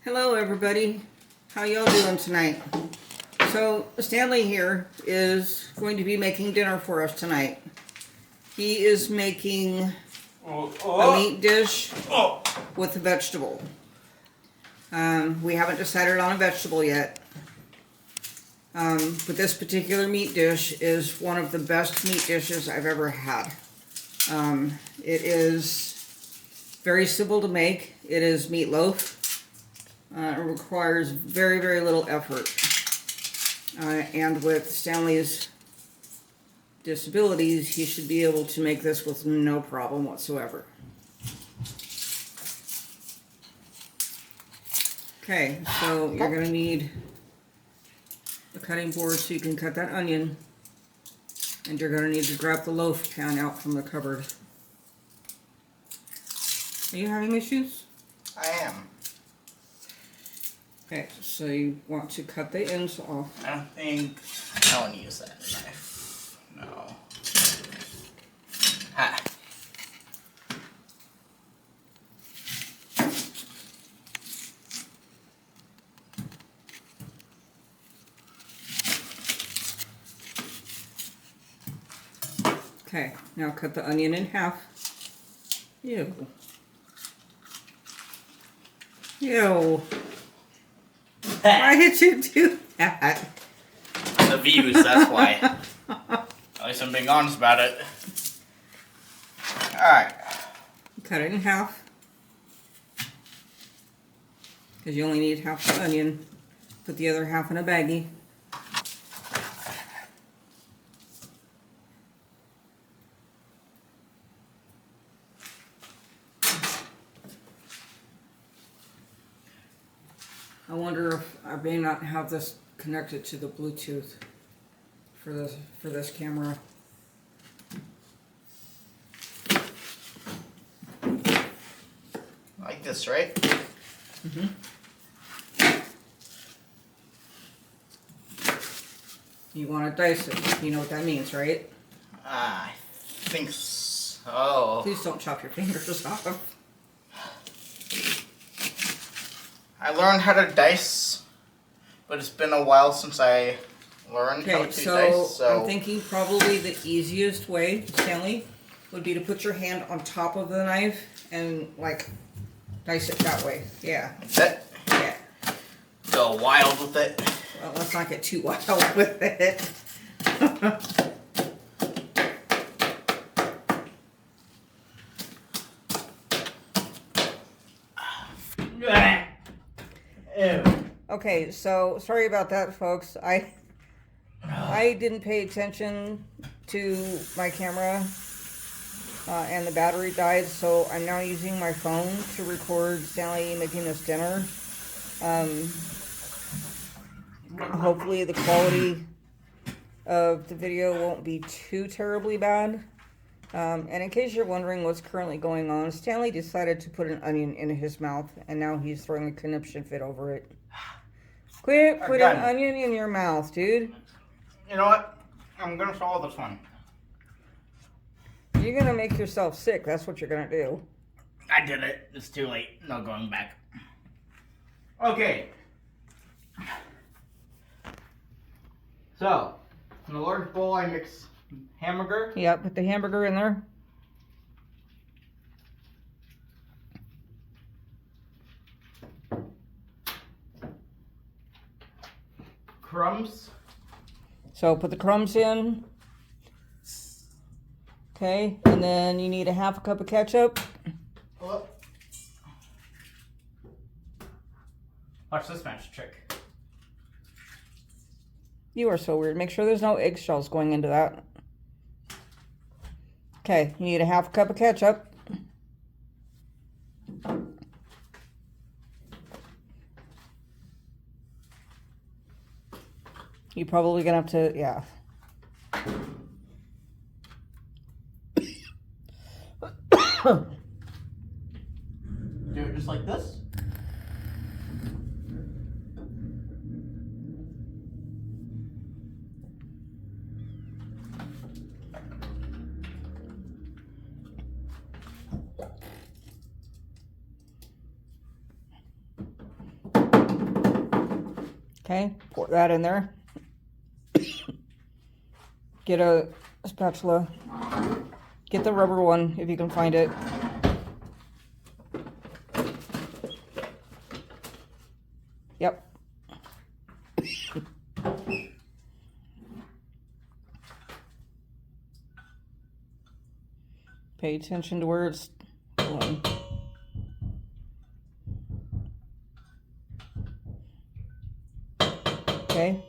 Hello everybody, how y'all doing tonight? So Stanley here is going to be making dinner for us tonight. He is making a meat dish with a vegetable. We haven't decided on a vegetable yet. But this particular meat dish is one of the best meat dishes I've ever had. It is very simple to make. It is meatloaf. It requires very, very little effort. And with Stanley's disabilities, he should be able to make this with no problem whatsoever. Okay, so you're going to need a cutting board so you can cut that onion. And you're going to need to grab the loaf pan out from the cupboard. Are you having issues? I am. Okay, so you want to cut the ends off. I don't think I want to use that knife. No. Ha. Okay, now cut the onion in half. Ew. Ew. Why did you do that? The views, that's why. At least I'm being honest about it. Alright. Cut it in half. Because you only need half the onion. Put the other half in a baggie. I wonder if I may not have this connected to the Bluetooth for this camera. Like this, right? Mm-hmm. You want to dice it. You know what that means, right? I think so. Please don't chop your fingers off. I learned how to dice, but it's been a while since I learned how to dice. So I'm thinking probably the easiest way, Stanley, would be to put your hand on top of the knife and like dice it that way. Yeah. Like that? Yeah. Go wild with it. Well, let's not get too wild with it. Ew. Okay, so sorry about that, folks. I didn't pay attention to my camera and the battery died, so I'm now using my phone to record Stanley making this dinner. Hopefully the quality of the video won't be too terribly bad. And in case you're wondering what's currently going on, Stanley decided to put an onion in his mouth, and now he's throwing a conniption fit over it. Quit putting onion in your mouth, dude. You know what? I'm gonna swallow this one. You're gonna make yourself sick, that's what you're gonna do. I did it. It's too late. No going back. Okay. So, in a large bowl, I mix hamburger. Yeah, put the hamburger in there. Crumbs. So put the crumbs in. Okay, and then you need a half a cup of ketchup. Oh. Watch this magic trick. You are so weird. Make sure there's no eggshells going into that. Okay, you need a half a cup of ketchup. You're probably gonna have to, yeah. Do it just like this. Okay, pour that in there. Get a spatula. Get the rubber one if you can find it. Yep. Pay attention to where it's going. Okay.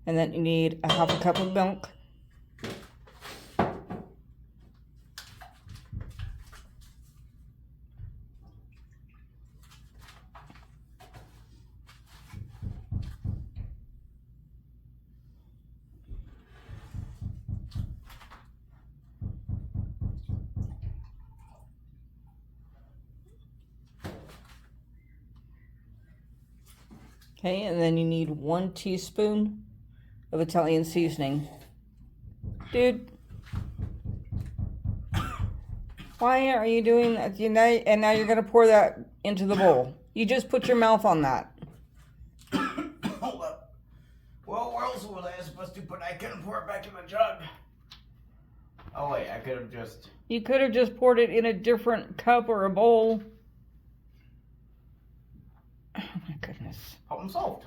And then you need a half a cup of milk. Okay, and then you need 1 teaspoon of Italian seasoning. Dude, why are you doing that? And now you're going to pour that into the bowl. You just put your mouth on that. Hold up. Well, where else was I supposed to put? I couldn't pour it back in the jug. Oh wait, I could have just... You could have just poured it in a different cup or a bowl. Oh my goodness. Problem solved.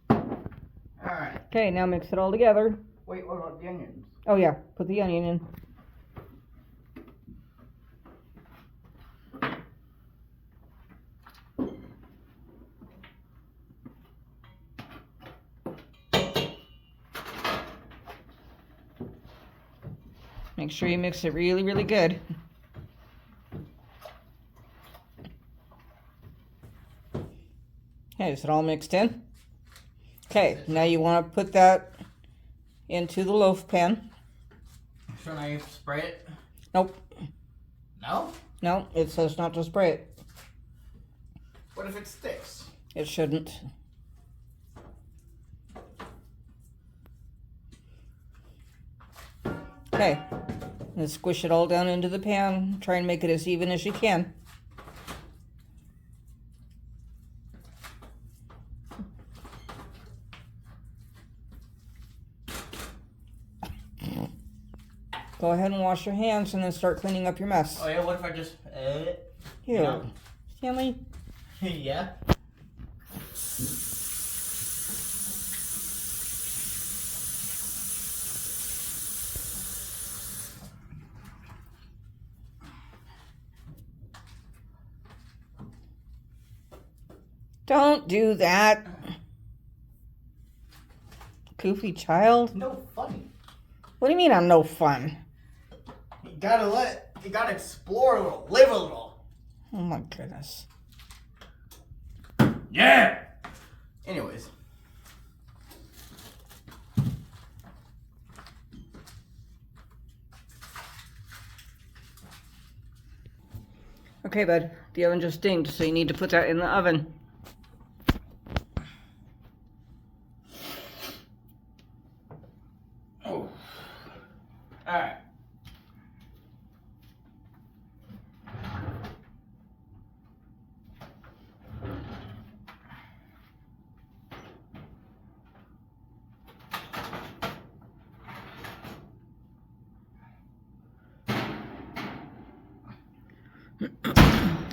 Alright. Okay, now mix it all together. Wait, what about the onions? Oh yeah, put the onion in. Make sure you mix it really, really good. Okay, is it all mixed in? Okay, now you want to put that into the loaf pan. Shouldn't I spray it? Nope. No? No, it says not to spray it. What if it sticks? It shouldn't. Okay, and squish it all down into the pan. Try and make it as even as you can. Go ahead and wash your hands and then start cleaning up your mess. Oh yeah, what if I just... Ew. No. Stanley? Yeah? Don't do that. Goofy child. No fun. What do you mean I'm no fun? You gotta explore a little, live a little. Oh my goodness. Yeah! Anyways. Okay, bud. The oven just dinged, so you need to put that in the oven. Oh. Alright.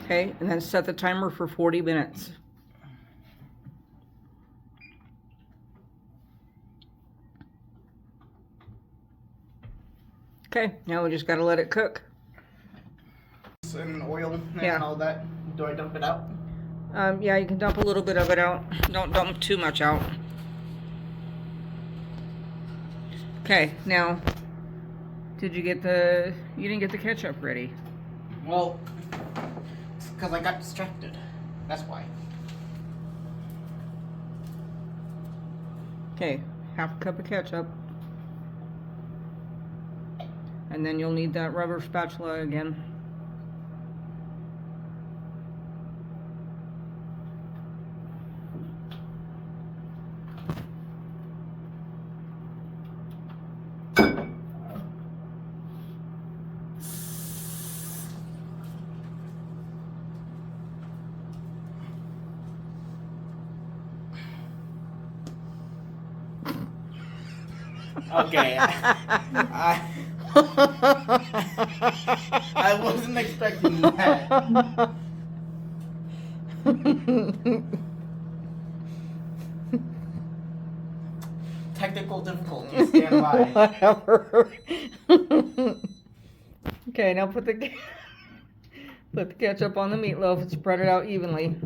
Okay, and then set the timer for 40 minutes. Okay, now we just gotta let it cook. And oil and Yeah. all that. Do I dump it out? Yeah, you can dump a little bit of it out. Don't dump too much out. Okay, now, you didn't get the ketchup ready. Well, it's because I got distracted. That's why. Okay, half a cup of ketchup. And then you'll need that rubber spatula again. Okay. I wasn't expecting that. Technical difficulties, stand by. Whatever. Okay, now put the ketchup on the meatloaf and spread it out evenly.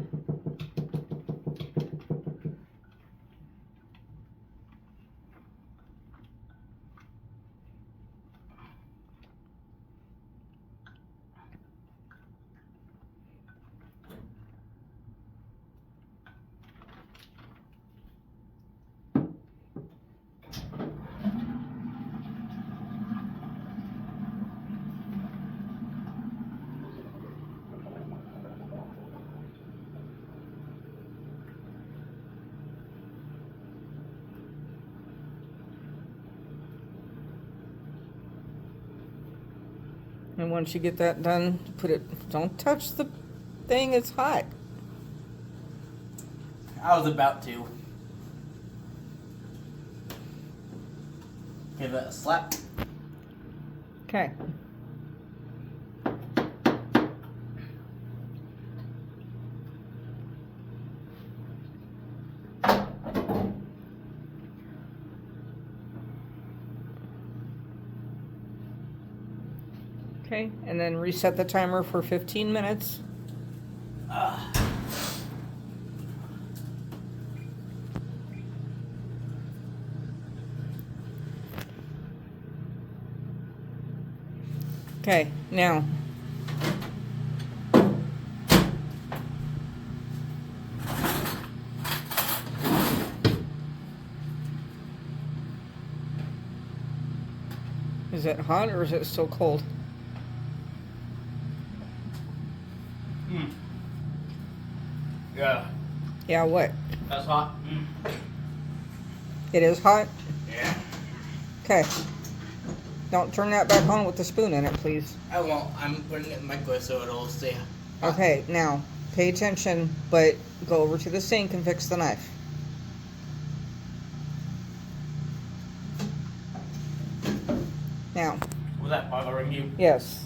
And once you get that done, don't touch the thing, it's hot. I was about to. Give it a slap. Okay. Okay, and then reset the timer for 15 minutes. Okay, now. Is it hot or is it still cold? Yeah. Yeah, what? That's hot. It is hot? Yeah. Okay. Don't turn that back on with the spoon in it, please. I won't. I'm putting it in the microwave so it'll stay hot. Okay, now, pay attention, but go over to the sink and fix the knife. Now. Was that bothering you? Yes.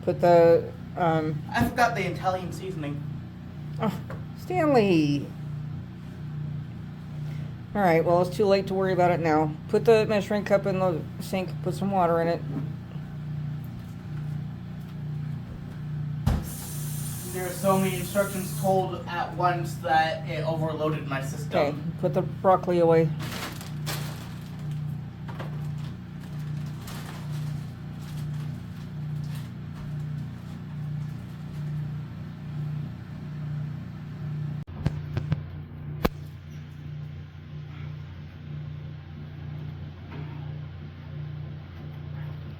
Put the, I forgot the Italian seasoning. Oh, Stanley. Alright, well, it's too late to worry about it now. Put the measuring cup in the sink, put some water in it. There are so many instructions told at once that it overloaded my system. Okay, put the broccoli away.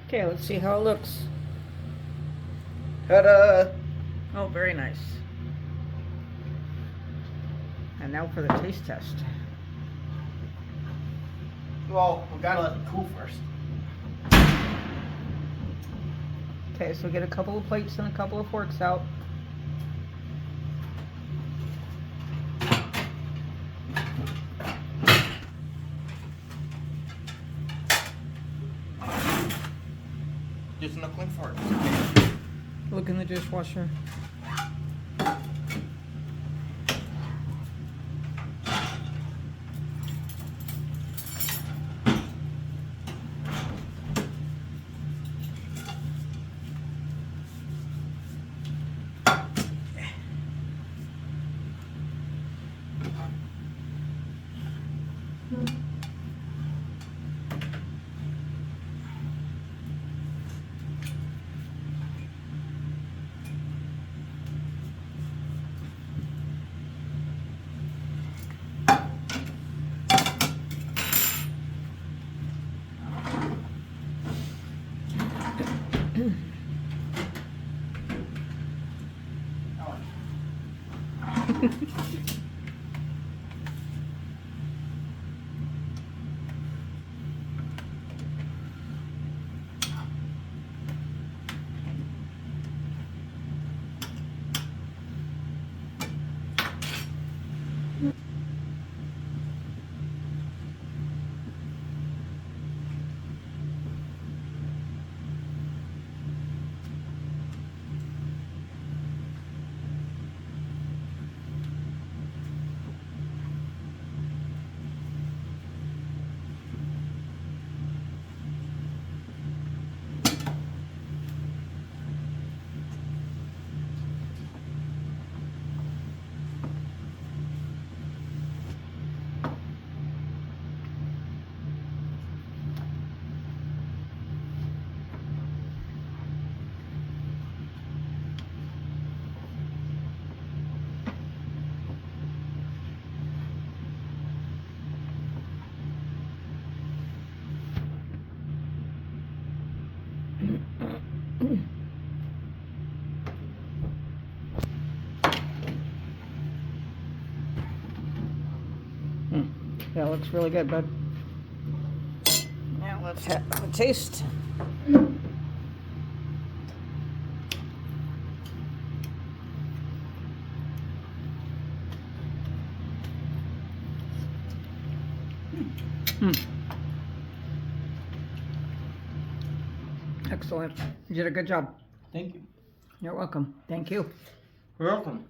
Okay, let's see how it looks. Ta-da! Oh, very nice. And now for the taste test. Well, we gotta let it cool first. Okay, so get a couple of plates and a couple of forks out. Just knuckling forks. Look in the dishwasher. That looks really good, bud. Now let's have a taste. Excellent. You did a good job. Thank you. You're welcome. Thank you. You're welcome.